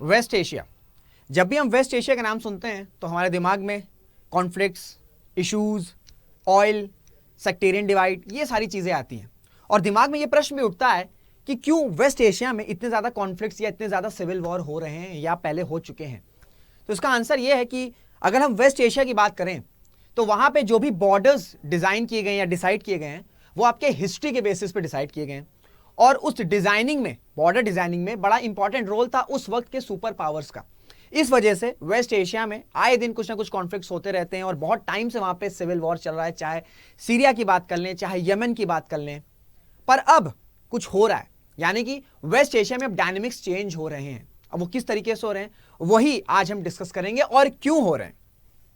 Waste Asia. जब भी हम वेस्ट एशिया का नाम सुनते हैं तो हमारे दिमाग में conflicts, issues, oil, sectarian divide, ये सारी चीजें आती हैं और दिमाग में ये प्रश्न भी उठता है कि क्यों वेस्ट एशिया में इतने ज्यादा कॉन्फ्लिक्ट्स या इतने ज्यादा सिविल वॉर हो रहे हैं या पहले हो चुके हैं। तो इसका आंसर ये है कि अगर हम वेस्ट एशिया की बात करें तो वहां पे जो भी बॉर्डर्स डिजाइन किए गए या डिसाइड किए गए हैं वो आपके हिस्ट्री के बेसिस पे डिसाइड किए गए हैं और उस डिजाइनिंग में, बॉर्डर डिजाइनिंग में बड़ा इंपॉर्टेंट रोल था उस वक्त के सुपर पावर्स का। इस वजह से वेस्ट एशिया में आए दिन कुछ ना कुछ कॉन्फ्लिक्ट्स होते रहते हैं और बहुत टाइम से वहां पे सिविल वॉर चल रहा है, चाहे सीरिया की बात कर लें, चाहे यमन की बात कर लें। पर अब कुछ हो रहा है, यानी कि वेस्ट एशिया में अब डायनेमिक्स चेंज हो रहे हैं। अब वो किस तरीके से हो रहे हैं वही आज हम डिस्कस करेंगे और क्यों हो रहे हैं।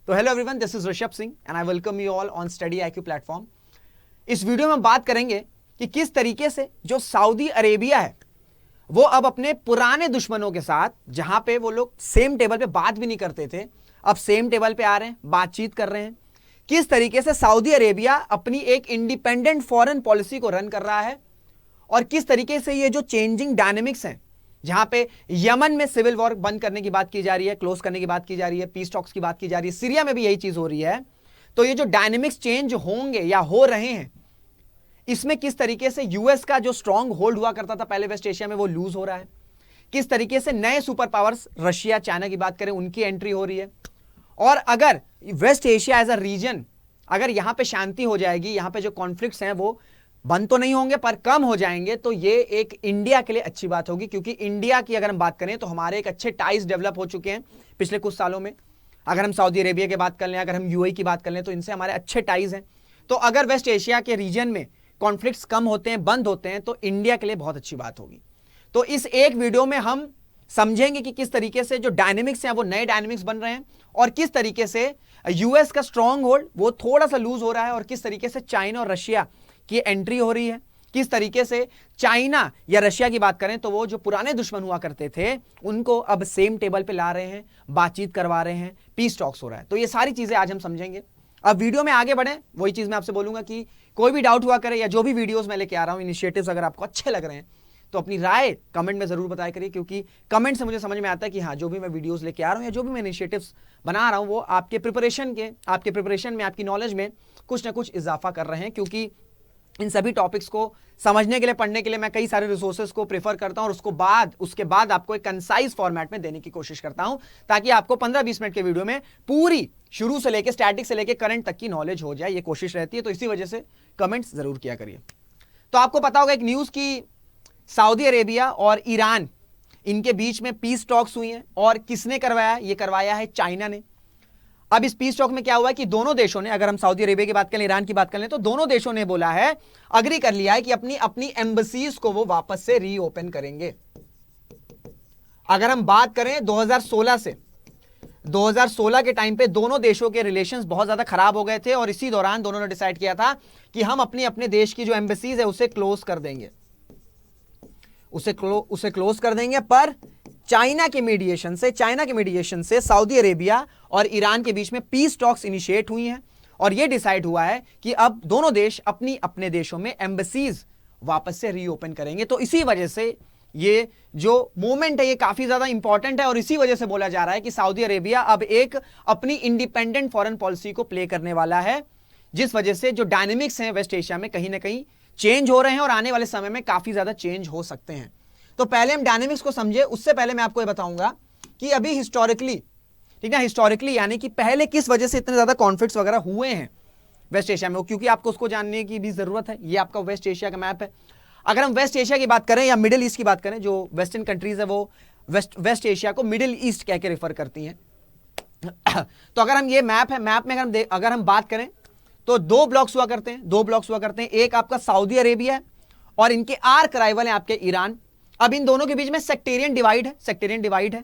तो hello everyone, this is Rishabh Singh and I welcome you all on study IQ platform. इस वीडियो में हम बात करेंगे कि किस तरीके से जो सऊदी अरेबिया है वो अब अपने पुराने दुश्मनों के साथ, जहां पे वो लोग सेम टेबल पे बात भी नहीं करते थे, अब सेम टेबल पे आ रहे हैं, बातचीत कर रहे हैं। किस तरीके से सऊदी अरेबिया अपनी एक इंडिपेंडेंट फॉरेन पॉलिसी को रन कर रहा है और किस तरीके से ये जो चेंजिंग डायनेमिक्स हैं, जहां पे यमन में सिविल वॉर बंद करने की बात की जा रही है, क्लोज करने की बात की जा रही है, पीस टॉक्स की बात की जा रही है, सीरिया में भी यही चीज हो रही है। तो ये जो डायनेमिक्स चेंज होंगे या हो रहे हैं, इसमें किस तरीके से यूएस का जो स्ट्रॉन्ग होल्ड हुआ करता था पहले वेस्ट एशिया में वो लूज हो रहा है, किस तरीके से नए सुपर पावर्स रशिया, चाइना की बात करें, उनकी एंट्री हो रही है। और अगर West Asia as a region, अगर यहां पे शांति हो जाएगी, यहां पे जो कॉन्फ्लिक्ट्स हैं वो बंद तो नहीं होंगे पर कम हो जाएंगे, तो ये एक इंडिया के लिए अच्छी बात होगी। क्योंकि इंडिया की अगर हम बात करें तो हमारे एक अच्छे टाइज डेवलप हो चुके हैं पिछले कुछ सालों में। अगर हम सऊदी अरेबिया की बात कर लें, अगर हम यूएई की बात कर लें, तो इनसे हमारे अच्छे टाइज हैं। तो अगर वेस्ट एशिया के रीजन में कॉन्फ्लिक्ट्स कम होते हैं, बंद होते हैं, तो इंडिया के लिए बहुत अच्छी बात होगी। तो इस एक वीडियो में हम समझेंगे कि किस तरीके से जो डायनेमिक्स हैं वो नए डायनेमिक्स बन रहे हैं और किस तरीके से यूएस का स्ट्रॉन्ग होल्ड वो थोड़ा सा लूज हो रहा है और किस तरीके से चाइना और रशिया की एंट्री हो रही है। किस तरीके से चाइना या रशिया की बात करें तो वो जो पुराने दुश्मन हुआ करते थे उनको अब सेम टेबल पे ला रहे हैं, बातचीत करवा रहे हैं, पीस टॉक्स हो रहा है। तो ये सारी चीजें आज हम समझेंगे। अब वीडियो में आगे बढ़े, वही चीज मैं आपसे बोलूंगा कि कोई भी डाउट हुआ करे या जो भी वीडियोस मैं लेके आ रहा हूं, इनिशिएटिव्स अगर आपको अच्छे लग रहे हैं तो अपनी राय कमेंट में जरूर बताया करिए। क्योंकि कमेंट से मुझे समझ में आता है कि हाँ, जो भी मैं वीडियोस लेके आ रहा हूं या जो भी मैं इनिशिएटिव्स बना रहा हूं वो आपके प्रिपरेशन में, आपकी नॉलेज में कुछ ना कुछ इजाफा कर रहे हैं। क्योंकि इन सभी टॉपिक्स को समझने के लिए, पढ़ने के लिए मैं कई सारे रिसोर्सेज को प्रेफर करता हूं और उसके बाद आपको एक कंसाइज फॉर्मेट में देने की कोशिश करता हूं ताकि आपको 15-20 मिनट के वीडियो में पूरी शुरू से लेकर स्टैटिक से लेकर करंट तक की नॉलेज हो जाए, ये कोशिश रहती है। तो इसी वजह से कमेंट्स जरूर किया करिए। तो आपको पता होगा एक न्यूज की सऊदी अरेबिया और ईरान, इनके बीच में पीस टॉक्स हुई हैं और किसने करवाया? ये करवाया है चाइना ने। अब इस पीस टॉक में क्या हुआ है कि दोनों देशों ने, अगर हम सऊदी अरेबिया की बात करें, ईरान की बात करें, तो दोनों देशों ने बोला है, अग्री कर लिया है कि अपनी अपनी एम्बसीज को वो वापस से रीओपन करेंगे। अगर हम बात करें 2016 के टाइम पे दोनों देशों के रिलेशंस बहुत ज्यादा खराब हो गए थे और इसी दौरान दोनों ने डिसाइड किया था कि हम अपने अपने देश की जो एम्बसीज है उसे क्लोज कर देंगे, उसे क्लोज कर देंगे। पर चाइना के मीडिएशन से सऊदी अरेबिया और ईरान के बीच में पीस टॉक्स इनिशिएट हुई हैं और यह डिसाइड हुआ है कि अब दोनों देश अपनी अपने देशों में एम्बसीज वापस से रीओपन करेंगे। तो इसी वजह से ये जो मूवमेंट है ये काफी ज्यादा इंपॉर्टेंट है और इसी वजह से बोला जा रहा है कि सऊदी अरेबिया अब एक अपनी इंडिपेंडेंट फॉरेन पॉलिसी को प्ले करने वाला है, जिस वजह से जो डायनेमिक्स हैं वेस्ट एशिया में कहीं ना कहीं चेंज हो रहे हैं और आने वाले समय में काफी ज्यादा चेंज हो सकते हैं। तो पहले हम डायनेमिक्स को समझे, उससे पहले मैं आपको ये बताऊंगा कि अभी हिस्टोरिकली, ठीक है, हिस्टोरिकली यानी कि पहले किस वजह से इतने ज्यादा कॉन्फ्लिक्ट्स वगैरह हुए हैं वेस्ट एशिया में, क्योंकि आपको उसको जानने की भी जरूरत है। ये आपका वेस्ट एशिया का मैप है। अगर हम वेस्ट एशिया की बात करें या मिडिल ईस्ट की बात करें, जो वेस्टर्न कंट्रीज है वो वेस्ट एशिया को मिडिल ईस्ट कह के रेफर करती हैं। तो अगर हम ये मैप है, मैप में अगर हम बात करें तो दो ब्लॉक्स हुआ करते हैं। एक आपका सऊदी अरेबिया है और इनके आर्क राइवल है आपके ईरान। अब इन दोनों के बीच में सेक्टेरियन डिवाइड है।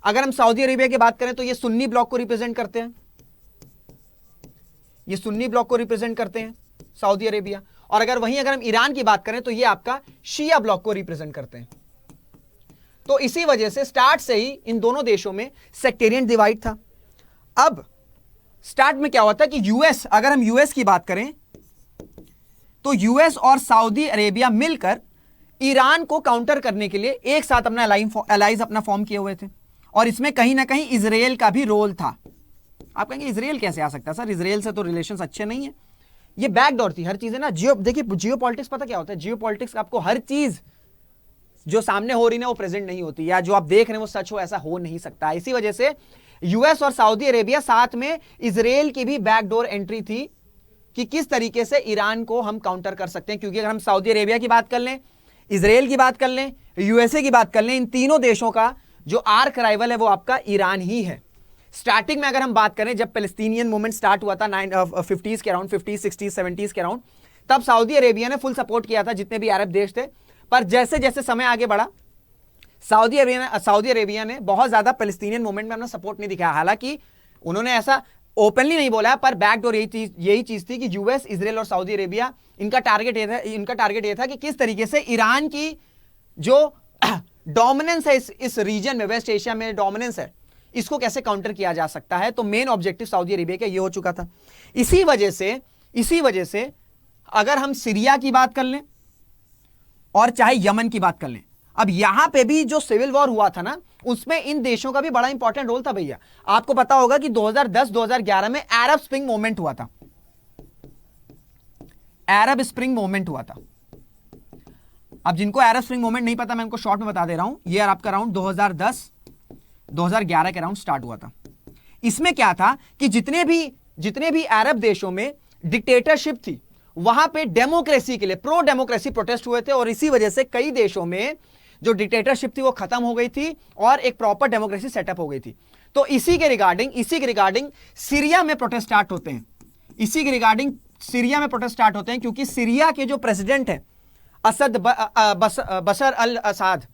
अगर हम सऊदी अरेबिया की बात करें तो ये सुन्नी ब्लॉक को रिप्रेजेंट करते हैं, सऊदी अरेबिया। और अगर हम ईरान की बात करें तो ये आपका शिया ब्लॉक को रिप्रेजेंट करते हैं। तो इसी वजह से स्टार्ट से ही इन दोनों देशों में सेक्टेरियन डिवाइड था। अब स्टार्ट में क्या होता है कि यूएस, अगर हम यूएस की बात करें तो यूएस और सऊदी अरेबिया मिलकर ईरान को काउंटर करने के लिए एक साथ अपना अलाइज अपना फॉर्म किए हुए थे। और इसमें कहीं ना कहीं इजराइल का भी रोल था। आप कहेंगे इजराइल कैसे आ सकता है सर, इजराइल से तो रिलेशंस अच्छे नहीं है। ये बैकडोर थी, हर चीज है ना। देखिए जियो पॉलिटिक्स पता क्या होता है, जियो पॉलिटिक्स आपको हर चीज जो सामने हो रही ना वो प्रेजेंट नहीं होती, या जो आप देख रहे हैं वो सच हो, ऐसा हो नहीं सकता। इसी वजह से यूएस और सऊदी अरेबिया साथ में इजराइल की भी बैकडोर एंट्री थी कि किस तरीके से ईरान को हम काउंटर कर सकते हैं। क्योंकि अगर हम सऊदी अरेबिया की बात कर लें, इजराइल की बात कर लें, यूएसए की बात कर लें, इन तीनों देशों का जो आर्क राइवल है वो आपका ईरान ही है। स्टार्टिंग में अगर हम बात करें, जब पैलेस्टीनियन मूवमेंट स्टार्ट हुआ था 50s के अराउंड, 50s 60s 70s के अराउंड, तब सऊदी अरेबिया ने फुल सपोर्ट किया था जितने भी अरब देश थे। पर जैसे जैसे समय आगे बढ़ा, सऊदी अरेबिया ने बहुत ज्यादा पैलेस्टीनियन मूवमेंट में अपना सपोर्ट नहीं दिखाया। हालांकि उन्होंने ऐसा ओपनली नहीं बोला, पर बैकडोर यही चीज थी कि यूएस, इजराइल और सऊदी अरेबिया, इनका टारगेट ये था कि किस तरीके से ईरान की जो डोमिनेंस है इस रीजन में, वेस्ट एशिया में डोमिनेंस है, इसको कैसे काउंटर किया जा सकता है। तो मेन ऑब्जेक्टिव सऊदी अरेबिया का ये हो चुका था। इसी वजह से अगर हम सीरिया की बात कर लें और चाहे यमन की बात कर लें, अब यहां पे भी जो सिविल वॉर हुआ था ना, उसमें इन देशों का भी बड़ा इंपॉर्टेंट रोल था भैया। आपको पता होगा कि 2010-2011 में अरब स्प्रिंग मूवमेंट हुआ था, अरब स्प्रिंग मूवमेंट हुआ था। अब जिनको अरब स्प्रिंग मूवमेंट नहीं पता, मैं इनको शॉर्ट में बता दे रहा हूं। ये आपका अराउंड 2010-2011 के अराउंड स्टार्ट हुआ था। इसमें क्या था कि जितने भी अरब देशों में डिक्टेटरशिप थी, वहां पे डेमोक्रेसी के लिए, प्रो डेमोक्रेसी प्रोटेस्ट हुए थे, और इसी वजह से कई देशों में जो डिक्टेटरशिप थी वो खत्म हो गई थी और एक प्रॉपर डेमोक्रेसी सेटअप हो गई थी। तो इसी के रिगार्डिंग सीरिया में प्रोटेस्ट स्टार्ट होते हैं। क्योंकि सीरिया के जो प्रेसिडेंट है बशर अल असाद,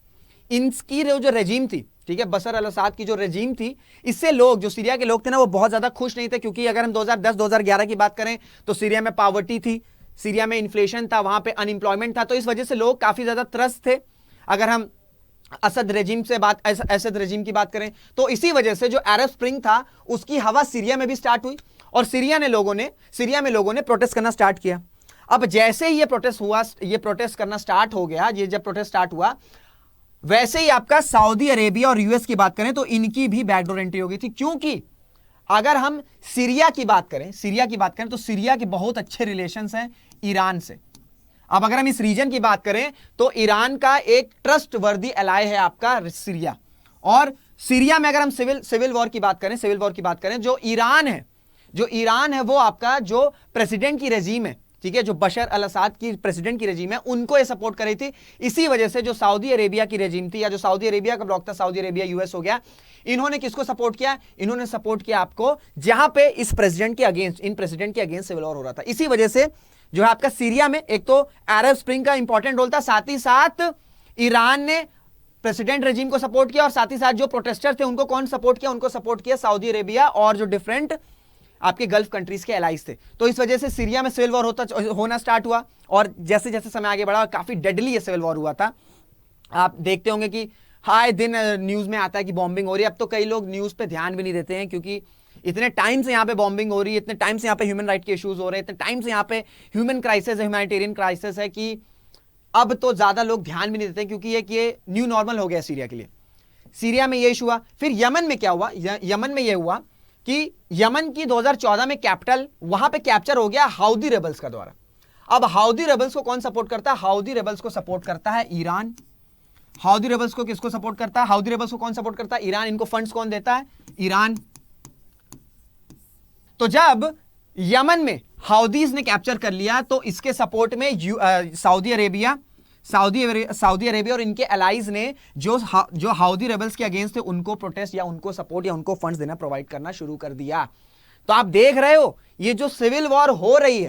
इनकी जो रेजिम थी, ठीक है, बशर अल असाद की जो रेजिम थी, इससे लोग, जो सीरिया के लोग थे ना, वो बहुत ज्यादा खुश नहीं थे। क्योंकि अगर हम 2010-2011 की बात करें तो सीरिया में पॉवर्टी थी, सीरिया में इन्फ्लेशन था, वहां पे अनएम्प्लॉयमेंट था। तो इस वजह से लोग काफी ज्यादा त्रस्त थे। अगर हम असद रेजिम की बात करें तो इसी वजह से जो अरब स्प्रिंग था उसकी हवा सीरिया में भी स्टार्ट हुई, और सीरिया में लोगों ने प्रोटेस्ट करना स्टार्ट किया। अब जैसे ही ये प्रोटेस्ट करना स्टार्ट हो गया, ये जब प्रोटेस्ट स्टार्ट हुआ, वैसे ही आपका सऊदी अरेबिया और यूएस की बात करें तो इनकी भी बैकडोर एंट्री हो गई थी। क्योंकि अगर हम सीरिया की बात करें तो सीरिया के बहुत अच्छे रिलेशंस हैं ईरान से। अब अगर हम इस रीजन की बात करें तो ईरान का एक ट्रस्ट वर्दी एलाय है आपका सीरिया। और सीरिया में अगर हम सिविल वॉर की बात करें, जो ईरान है वो आपका जो प्रेसिडेंट की रेजिम है, ठीक है, जो बशर अल असाद की प्रेसिडेंट की रेजिम है, उनको ये सपोर्ट कर रही थी। इसी वजह से जो सऊदी अरेबिया की रेजिम थी, या जो सऊदी अरेबिया का ब्लॉक था, सऊदी अरेबिया यूएस हो गया, इन्होंने किसको सपोर्ट किया? इन्होंने सपोर्ट किया आपको जहां पे इन प्रेसिडेंट के अगेंस्ट सिविल वॉर हो रहा था। इसी वजह से जो है आपका सीरिया में एक तो अरब स्प्रिंग का इंपॉर्टेंट रोल था, साथ ही साथ ईरान ने प्रेसिडेंट रेजिम को सपोर्ट किया, और साथ ही साथ जो प्रोटेस्टर थे उनको कौन सपोर्ट किया? उनको सपोर्ट किया सऊदी अरेबिया और जो डिफरेंट आपके गल्फ कंट्रीज के एलाइज थे। तो इस वजह से सीरिया में सिविल वॉर होना स्टार्ट हुआ, और जैसे जैसे समय आगे बढ़ा काफी डेडली ये सिविल वॉर हुआ था। आप देखते होंगे कि हाय दिन न्यूज में आता है कि बॉम्बिंग हो रही है। अब तो कई लोग न्यूज पे ध्यान भी नहीं देते हैं, क्योंकि इतने टाइम से यहाँ पे बॉम्बिंग हो रही है, इतने टाइम से यहाँ पे ह्यूमन राइट के इश्यूज हो रहे हैं, इतने टाइम से यहाँ पे ह्यूमन क्राइसिस है, ह्यूमैनिटेरियन क्राइसिस है, कि अब तो ज्यादा लोग ध्यान भी नहीं देते, क्योंकि ये न्यू नॉर्मल हो गया सीरिया के लिए। सीरिया में ये इशू हुआ। फिर यमन में क्या हुआ? यमन में ये हुआ कि यमन की 2014 में कैपिटल वहां पे कैप्चर हो गया हाउदी रेबल्स का द्वारा। अब हाउदी रेबल्स को कौन सपोर्ट करता है? हाउदी रेबल्स को सपोर्ट करता है ईरान। हाउदी रेबल्स को किसको सपोर्ट करता है? हाउदी रेबल्स को कौन सपोर्ट करता है? ईरान। इनको फंड्स कौन देता है? ईरान। तो जब यमन में हाउदीज ने कैप्चर कर लिया तो इसके सपोर्ट में सऊदी अरेबिया और इनके एलाइज ने जो हाउदी रेबल्स के अगेंस्ट थे उनको प्रोटेस्ट या उनको सपोर्ट या उनको फंड्स देना प्रोवाइड करना शुरू कर दिया। तो आप देख रहे हो ये जो सिविल वॉर हो रही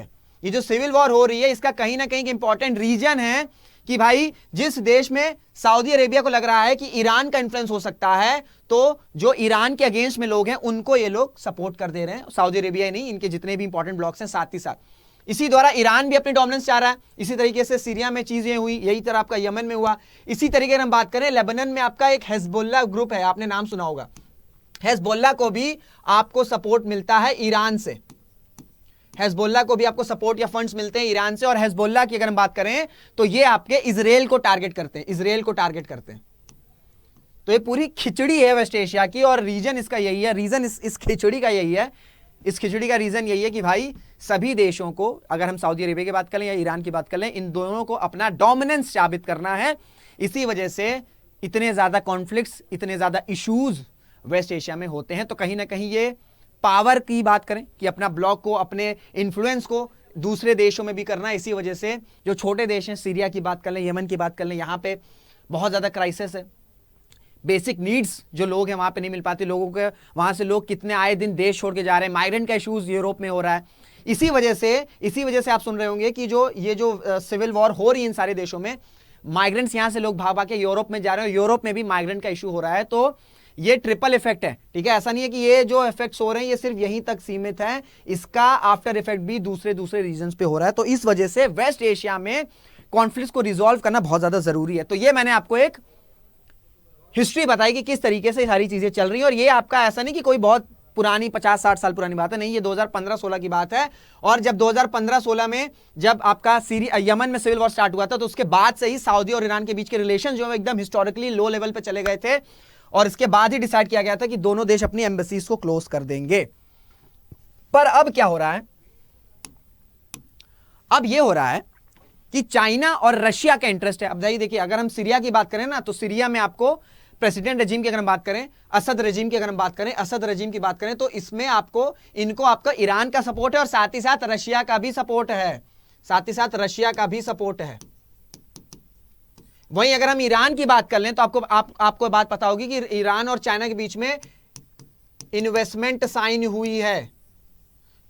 है, इसका कहीं ना कहीं इंपॉर्टेंट रीजन है कि भाई जिस देश में सऊदी अरेबिया को लग रहा है कि ईरान का इन्फ्लुएंस हो सकता है, तो जो ईरान के अगेंस्ट में लोग हैं उनको ये लोग सपोर्ट कर दे रहे हैं। सऊदी अरेबिया ही नहीं, इनके जितने भी इंपॉर्टेंट ब्लॉक्स हैं, साथ ही साथ इसी द्वारा ईरान भी अपनी डोमिनेंस चाह रहा है। इसी तरीके से सीरिया में चीजें हुई, यही तरह आपका यमन में हुआ। इसी तरीके से हम बात करें लेबनान में आपका एक हिजबुल्लाह ग्रुप है, आपने नाम सुना होगा। हिजबुल्लाह को भी आपको सपोर्ट मिलता है ईरान से, हिजबुल्लाह को भी आपको सपोर्ट या फंड्स मिलते हैं ईरान से। और हिजबुल्लाह की अगर हम बात करें तो ये आपके इजराइल को टारगेट करते हैं, तो ये पूरी खिचड़ी है वेस्ट एशिया की, और रीजन इसका यही है, रीजन इस खिचड़ी का यही है, इस खिचड़ी का रीजन यही है कि भाई सभी देशों को, अगर हम सऊदी अरेबिया की बात करें या ईरान की बात करें, इन दोनों को अपना डोमिनेंस साबित करना है। इसी वजह से इतने ज्यादा कॉन्फ्लिक्ट्स, इतने ज्यादा इश्यूज वेस्ट एशिया में होते हैं। तो कहीं ना कहीं ये पावर की बात करें कि अपना ब्लॉक को, अपने इन्फ्लुएंस को दूसरे देशों में भी करना है। इसी वजह से जो छोटे देश हैं, सीरिया की बात कर लें, यमन की बात कर लें, यहाँ पे बहुत ज्यादा क्राइसिस है। बेसिक नीड्स जो लोग हैं वहां पे नहीं मिल पाती लोगों के, वहां से लोग कितने आए दिन देश छोड़ के जा रहे हैं, माइग्रेंट का इश्यूज यूरोप में हो रहा है। इसी वजह से आप सुन रहे होंगे कि ये जो सिविल वॉर हो रही है इन सारे देशों में, माइग्रेंट्स यहां से लोग भाग के यूरोप में जा रहे हैं, यूरोप में भी माइग्रेंट का इशू हो रहा है। तो ये ट्रिपल इफेक्ट है, ठीक है। ऐसा नहीं है कि ये जो इफेक्ट्स हो रहे हैं ये सिर्फ यहीं तक सीमित है, इसका आफ्टर इफेक्ट भी दूसरे रीजन्स पे हो रहा है। तो इस वजह से वेस्ट एशिया में कॉन्फ्लिक्ट्स को रिजॉल्व करना बहुत ज्यादा जरूरी है। तो ये मैंने आपको एक हिस्ट्री बताई कि किस तरीके से सारी चीजें चल रही हैं, और ये आपका ऐसा नहीं कि कोई बहुत पुरानी 50-60 साल पुरानी बात है, नहीं, ये 2015-16 की बात है। और जब 2015-16 में जब आपका यमन में सिविल वॉर स्टार्ट हुआ था, तो उसके बाद से ही सऊदी और ईरान के बीच के रिलेशन जो है एकदम हिस्टोरिकली लो लेवल पे चले गए थे, और इसके बाद ही डिसाइड किया गया था कि दोनों देश अपनी एम्बेसीज को क्लोज कर देंगे। पर अब क्या हो रहा है, अब ये हो रहा है कि चाइना और रशिया का इंटरेस्ट है। अब देखिए, अगर हम सीरिया की बात करें ना, तो सीरिया में आपको प्रेसिडेंट रेजिम की अगर हम बात करें, असद रेजिम की अगर हम बात करें, असद रेजिम की बात करें, तो इसमें आपका ईरान का सपोर्ट है, और साथ ही साथ रशिया का भी सपोर्ट है, साथ ही साथ रशिया का भी सपोर्ट है। वहीं अगर हम ईरान की बात कर लें, तो आपको बात पता होगी कि ईरान और चाइना के बीच में इन्वेस्टमेंट साइन हुई है।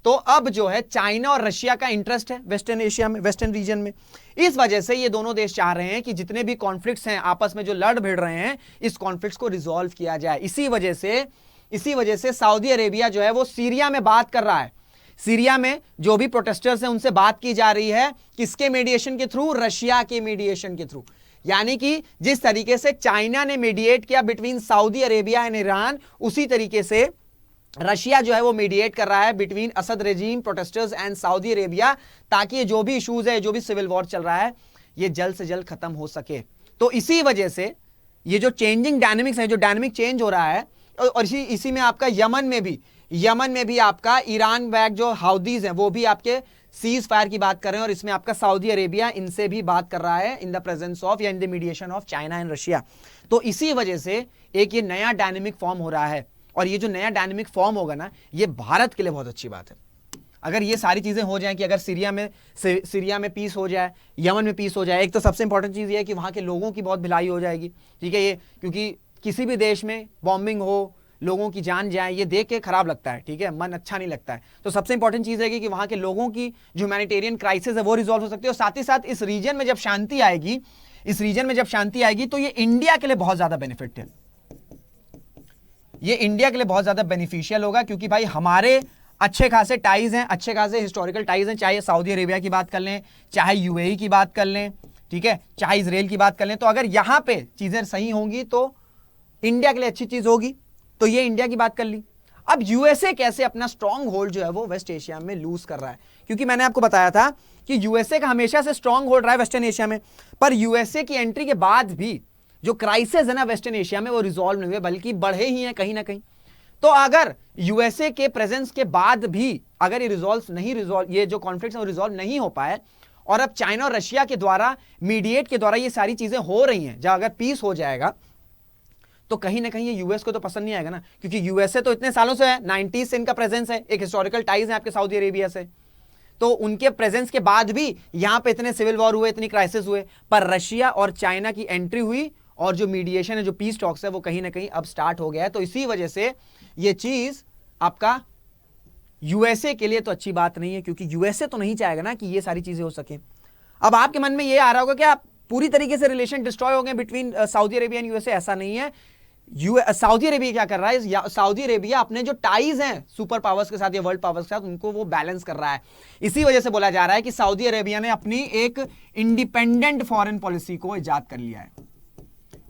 तो अब जो है चाइना और रशिया का इंटरेस्ट है वेस्टर्न एशिया में, वेस्टर्न रीजन में। इस वजह से ये दोनों देश चाह रहे हैं कि जितने भी कॉन्फ्लिक्ट्स हैं आपस में जो लड़ भिड़ रहे हैं, इस कॉन्फ्लिक्ट्स को रिजॉल्व किया जाए। इसी वजह से सऊदी अरेबिया जो है वो सीरिया में बात कर रहा है। सीरिया में जो भी प्रोटेस्टर्स हैं उनसे बात की जा रही है, किसके मीडिएशन के थ्रू? रशिया के मीडिएशन के थ्रू। यानी कि जिस तरीके से चाइना ने मीडिएट किया between Saudi Arabia and Iran, उसी तरीके से रशिया जो है वो मीडिएट कर रहा है between Asad regime, protesters and Saudi Arabia, ताकि ये जो भी इश्यूज है, जो भी सिविल वॉर चल रहा है, ये जल्द से जल्द खत्म हो सके। तो इसी वजह से ये जो चेंजिंग डायनेमिक्स है, जो डायनेमिक चेंज हो रहा है, और इसी में आपका यमन में भी आपका ईरान बैक जो हाउदीज हैं वो भी आपके सीज फायर की बात कर रहे हैं, और इसमें आपका सऊदी अरेबिया इनसे भी बात कर रहा है इन द प्रेजेंस ऑफ या in the mediation of China and Russia. तो इसी वजह से एक ये नया डायनेमिक फॉर्म हो रहा है, और ये जो नया डायनेमिक फॉर्म होगा ना, ये भारत के लिए बहुत अच्छी बात है। अगर ये सारी चीजें हो जाएं कि अगर सीरिया में पीस हो जाए, यमन में पीस हो जाए, एक तो सबसे इंपॉर्टेंट चीज ये है कि वहां के लोगों की बहुत भिलाई हो जाएगी, ठीक है। ये क्योंकि किसी भी देश में बॉम्बिंग हो, लोगों की जान जाए, ये देख के खराब लगता है, ठीक है, मन अच्छा नहीं लगता है। तो सबसे इंपॉर्टेंट चीज है कि वहां के लोगों की जो ह्यूमैनिटेरियन क्राइसिस है वो रिजॉल्व हो सकती है, और साथ ही साथ इस रीजन में जब शांति आएगी, तो ये इंडिया के लिए बहुत ज्यादा बेनिफिट है, ये इंडिया के लिए बहुत ज्यादा बेनिफिशियल होगा, क्योंकि भाई हमारे अच्छे खासे टाइज हैं, अच्छे खासे हिस्टोरिकल टाइज हैं, चाहे सऊदी अरेबिया की बात कर लें, चाहे यूएई की बात कर लें, ठीक है, चाहे इजराइल की बात कर लें। तो अगर यहां पे चीजें सही होंगी तो इंडिया के लिए अच्छी चीज होगी। तो ये इंडिया की बात कर ली। अब यूएसए कैसे अपना स्ट्रॉन्ग होल्ड जो है वो वेस्ट एशिया में लूज कर रहा है, क्योंकि मैंने आपको बताया था कि यूएसए का हमेशा से स्ट्रॉन्ग होल्ड रहा है वेस्टर्न एशिया में, पर यूएसए की एंट्री के बाद भी जो क्राइसिस है ना वेस्टर्न एशिया में, वो रिजॉल्व नहीं हुए, बल्कि बढ़े ही हैं कहीं ना कहीं। तो अगर यूएसए के प्रेजेंस के बाद भी अगर ये जो कॉन्फ्लिक्ट है वो रिजॉल्व नहीं हो पाए, और अब चाइना और रशिया के द्वारा मीडिएट के द्वारा ये सारी चीजें हो रही हैं, जब अगर पीस हो जाएगा तो कहीं ना कहीं ये यूएस को तो पसंद नहीं आएगा ना, क्योंकि यूएसए तो इतने सालों से है, 90s से इनका प्रेजेंस है, एक हिस्टोरिकल टाइज है आपके सऊदी अरेबिया से। तो उनके प्रेजेंस के बाद भी यहां पे इतने सिविल वॉर हुए, इतनी क्राइसिस हुए, पर रशिया और चाइना की एंट्री हुई, और जो मीडिएशन है, जो पीस टॉक्स है, वो कहीं ना कहीं अब स्टार्ट हो गया है। तो इसी वजह से ये चीज आपका यूएसए के लिए तो अच्छी बात नहीं है, क्योंकि यूएसए तो नहीं चाहेगा ना कि ये सारी चीजें हो सके। अब आपके मन में ये आ रहा होगा कि आप पूरी तरीके से रिलेशन डिस्ट्रॉय हो गए between Saudi Arabia and USA. ऐसा नहीं है। सऊदी अरेबिया क्या कर रहा है, सऊदी अरेबिया अपने जो टाइज हैं सुपर पावर्स के साथ या वर्ल्ड पावर्स के साथ, उनको वो बैलेंस कर रहा है। इसी वजह से बोला जा रहा है कि सऊदी अरेबिया ने अपनी एक इंडिपेंडेंट फॉरेन पॉलिसी को इजाद कर लिया है,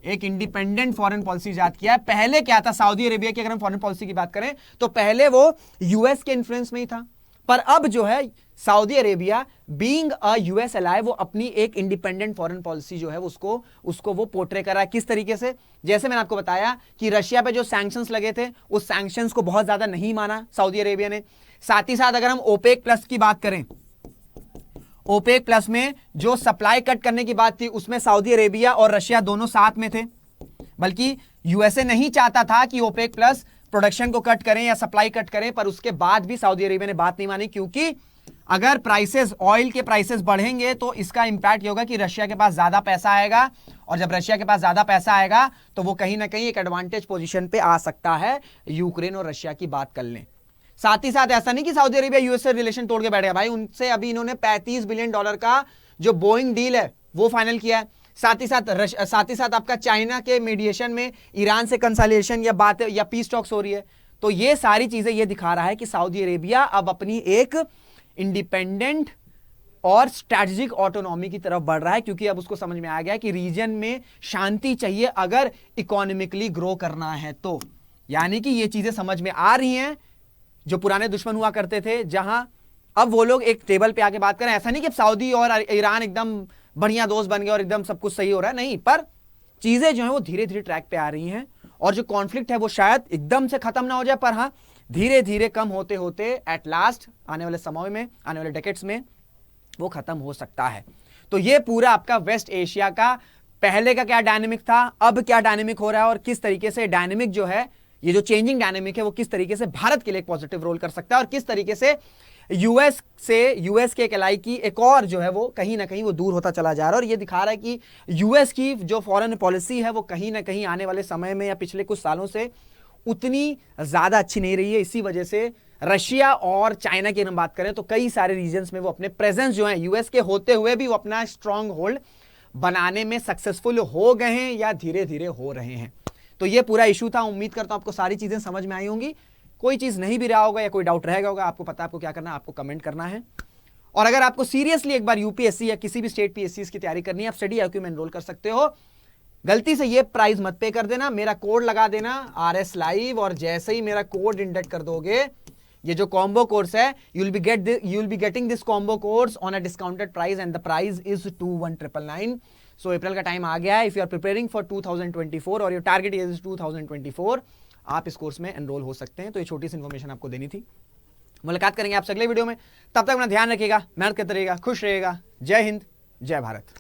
एक इंडिपेंडेंट फॉरेन पॉलिसी इजाद किया है। पहले क्या था सऊदी अरेबिया की, अगर हम फॉरेन पॉलिसी की बात करें तो पहले वो यूएस के इन्फ्लुएंस में ही था, पर अब जो है Saudi Arabia being a US ally वो अपनी एक इंडिपेंडेंट फॉरेन पॉलिसी जो है उसको वो पोर्ट्रे कर रहा है। किस तरीके से? जैसे मैंने आपको बताया कि रशिया पे जो सैंक्शंस लगे थे उस सैंक्शंस को बहुत ज्यादा नहीं माना सऊदी अरेबिया ने। साथ ही साथ अगर हम ओपेक प्लस की बात करें, ओपेक प्लस में जो सप्लाई कट करने की बात थी उसमें सऊदी अरेबिया और रशिया दोनों साथ में थे, बल्कि यूएसए नहीं चाहता था कि ओपेक प्लस प्रोडक्शन को कट करें या सप्लाई कट करें, पर उसके बाद भी सऊदी अरेबिया ने बात नहीं मानी, क्योंकि अगर प्राइसेस, ऑयल के प्राइसेस बढ़ेंगे तो इसका इंपैक्ट ये होगा कि रशिया के पास ज्यादा पैसा आएगा, और जब रशिया के पास ज्यादा पैसा आएगा तो वो कहीं ना कहीं एक एडवांटेज पोजीशन पे आ सकता है यूक्रेन और रशिया की बात कर लें। साथ ही साथ ऐसा नहीं कि सऊदी अरेबिया यूएस से रिलेशन तोड़ के बैठ गया, भाई उनसे अभी इन्होंने $35 बिलियन का जो बोइंग डील है वो फाइनल किया है। साथ ही साथ आपका चाइना के मीडिएशन में ईरान से कंसोलिडेशन या बात या पीस टॉक्स हो रही है। तो ये सारी चीजें ये दिखा रहा है कि सऊदी अरेबिया अब अपनी एक इंडिपेंडेंट और स्ट्रैटेजिक ऑटोनॉमी की तरफ बढ़ रहा है, क्योंकि अब उसको समझ में आ गया कि रीजन में शांति चाहिए अगर इकोनॉमिकली ग्रो करना है तो। यानी कि ये चीजें समझ में आ रही हैं जो पुराने दुश्मन हुआ करते थे, जहां अब वो लोग एक टेबल पे आके बात करें। ऐसा नहीं कि सऊदी और ईरान एकदम बढ़िया दोस्त बन गए और एकदम सब कुछ सही हो रहा है, नहीं, पर चीजें जो है वो धीरे धीरे ट्रैक पे आ रही हैं, और जो कॉन्फ्लिक्ट है वो शायद एकदम से खत्म ना हो जाए, पर हाँ धीरे धीरे कम होते होते एट लास्ट आने वाले समय में, आने वाले डेकेड्स में वो खत्म हो सकता है। तो ये पूरा आपका वेस्ट एशिया का पहले का क्या डायनेमिक था, अब क्या डायनेमिक हो रहा है, और किस तरीके से डायनेमिक जो है, ये जो चेंजिंग डायनेमिक है वो किस तरीके से भारत के लिए एक पॉजिटिव रोल कर सकता है, और किस तरीके से यूएस के एक एलाई की एक और जो है वो कहीं ना कहीं वो दूर होता चला जा रहा है। और ये दिखा रहा है कि यूएस की जो फॉरेन पॉलिसी है वो कहीं ना कहीं आने वाले समय में या पिछले कुछ सालों से उतनी ज्यादा अच्छी नहीं रही है। इसी वजह से रशिया और चाइना की हम बात करें तो कई सारे रीजन्स में वो अपने प्रेजेंस जो है यूएस के होते हुए भी वो अपना स्ट्रांग होल्ड बनाने में सक्सेसफुल हो गए हैं या धीरे धीरे हो रहे हैं। तो ये पूरा इशू था। उम्मीद करता हूं आपको सारी चीजें समझ में आई होंगी। कोई चीज नहीं भी रहा होगा या कोई डाउट रहेगा होगा, आपको पता है आपको क्या करना है, आपको कमेंट करना है। और अगर आपको सीरियसली एक बार यूपीएससी या किसी भी स्टेट पीएससी की तैयारी करनी है, आप स्टडी IQ में एनरोल कर सकते हो। गलती से ये प्राइस मत पे कर देना, मेरा कोड लगा देना RS Live, और जैसे ही मेरा कोड इंडेक्ट कर दोगे, ये जो कॉम्बो कोर्स है, you will be getting this combo course on a discounted price and the price is 21,999। So April का टाइम आ गया है। If you are preparing for 2024 और योर टारगेट इज 2024, आप इस कोर्स में एनरोल हो सकते हैं। तो ये छोटी सी इन्फॉर्मेशन आपको देनी थी। मुलाकात करेंगे आपसे अगले वीडियो में, तब तक अपना ध्यान रखिएगा, मेहनत करते रहिएगा, खुश रहिएगा। जय हिंद, जय भारत।